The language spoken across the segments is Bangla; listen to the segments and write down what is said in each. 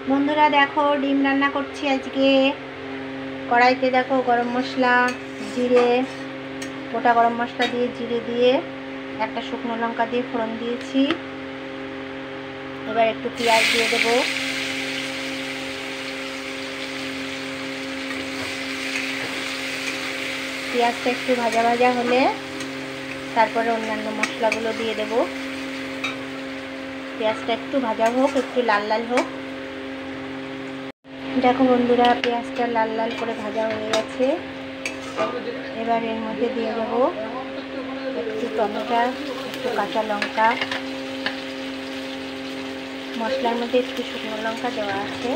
বন্ধুরা দেখো ডিম রান্না করছি আজকে। কড়াইতে দেখো গরম মশলা, জিরে, গোটা গরম মশলা দিয়ে জিরে দিয়ে একটা শুকনো লঙ্কা দিয়ে ফোড়ন দিয়েছি। এবার একটু পেঁয়াজ দিয়ে দেবো। পেঁয়াজটা একটু ভাজা ভাজা হলে তারপরে অন্যান্য মশলাগুলো দিয়ে দেবো। পেঁয়াজটা একটু ভাজা হোক, একটু লাল লাল হোক। দেখো বন্ধুরা পেঁয়াজটা লাল লাল করে ভাজা হয়ে গেছে। এবার এর মধ্যে দিয়ে দেবো একটু টমেটো, একটু কাঁচা লঙ্কা। মশলার মধ্যে একটু শুকনো লঙ্কা দেওয়া আছে।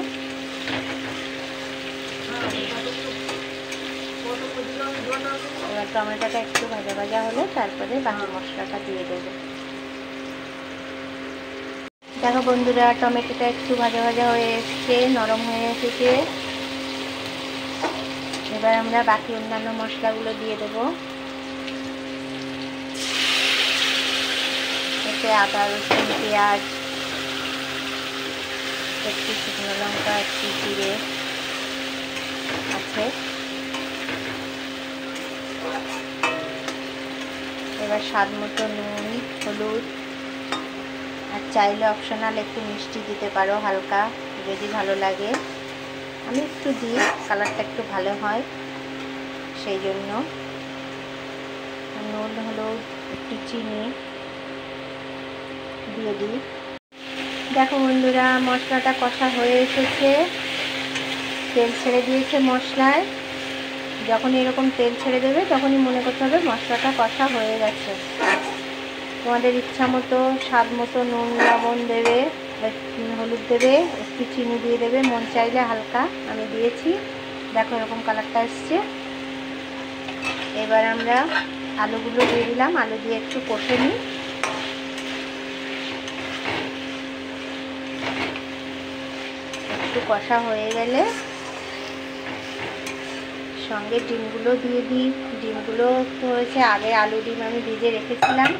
এবার টমেটোটা একটু ভাজা ভাজা হলে তারপরে বাকি মশলাটা দিয়ে দেবো। দেখো বন্ধুরা টমেটোটা একটু ভাজা ভাজা হয়ে এসছে, নরম হয়ে এসেছে। এবার আমরা বাকি অন্যান্য মশলাগুলো দিয়ে দেবো। এতে আদা, রসুন, পেঁয়াজ, একটু শুকনো লঙ্কা, একটু জিরে আছে। এবার স্বাদ মতো নুন, হলুদ, আর চাইলে অপশনাল একটু মিষ্টি দিতে পারো হালকা, যদি ভালো লাগে। আমি একটু দিই, কালারটা একটু ভালো হয় সেই জন্য। নুন, হলুদ, একটু চিনি দিয়ে দিই। দেখো বন্ধুরা মশলাটা কষা হয়ে এসেছে, তেল ছেড়ে দিয়েছে মশলায়। যখন এরকম তেল ছেড়ে দেবে তখনই মনে করতে হবে মশলাটা কষা হয়ে গেছে। তোমাদের ইচ্ছা মতো স্বাদ মতো নুন, লবণ দেবে, হলুদ দেবে, একটু চিনি দিয়ে দেবে মন চাইলে হালকা। আমি দিয়েছি। দেখো এরকম কালারটা এসছে। এবার আমরা আলুগুলো দিয়ে দিলাম। আলু দিয়ে একটু কষে নিই। একটু কষা হয়ে গেলে সঙ্গে ডিমগুলো দিয়ে দিই। ডিমগুলো হয়েছে আগে আলু ডিম আমি ভিজে রেখেছিলাম।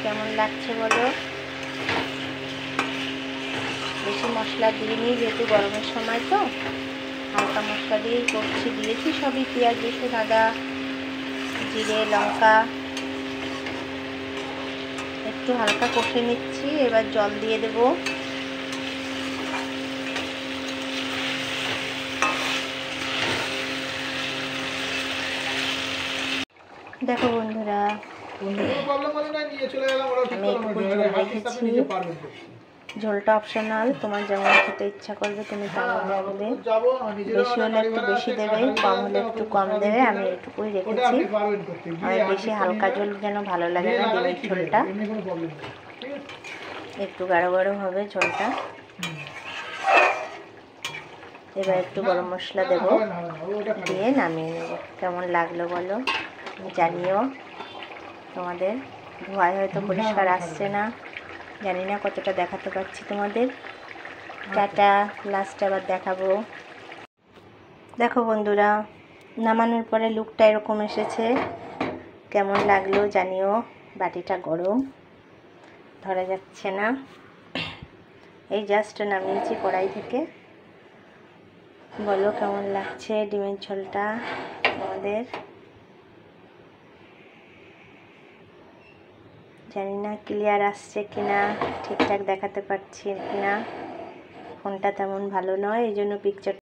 কেমন লাগছে বলো? বেশি মশলা দিইনি, যেহেতু গরমের সময় তো হালকা মশলা দিয়েই করছি। দিয়েছি সবই, পেঁয়াজ, রসুন, আদা, জিরে, লঙ্কা। একটু হালকা কষে নিচ্ছি। এবার জল দিয়ে দেব। দেখো বন্ধুরা আমি একটু ঝোল রেখেছি। ঝোলটা অপশনাল, তোমার যেমন খেতে ইচ্ছা করবে তুমি তেমন রাখবে। বেশি হলে একটু বেশি দেবে, কম হলে একটু কম দেবে। আমি এটুকুই রেখেছি। আমার বেশি হালকা ঝোল যেন ভালো লাগে না। ডিমের ঝোলটা একটু গাঢ় গাঢ় হবে ঝোলটা। এবার একটু গরম মশলা দেবো, দিয়ে নামিয়ে নেব। কেমন লাগলো বলো, জানিও। তোমাদের ধোঁয়ায় হয়তো পরিষ্কার আসছে না, জানি না কতটা দেখাতে পারছি তোমাদের। টাটা, লাস্ট আবার দেখাবো। দেখো বন্ধুরা নামানোর পরে লুকটা এরকম এসেছে। কেমন লাগলো জানিও। বাটিটা গরম, ধরা যাচ্ছে না। এই জাস্ট নামিয়েছি কড়াই থেকে। বলো কেমন লাগছে ডিমের ঝোলটা আমাদের। জানি না ক্লিয়ার আসছে কিনা, ঠিকঠাক দেখাতে পারছি কিনা। ফোনটা তেমন ভালো নয়, এই জন্য পিকচার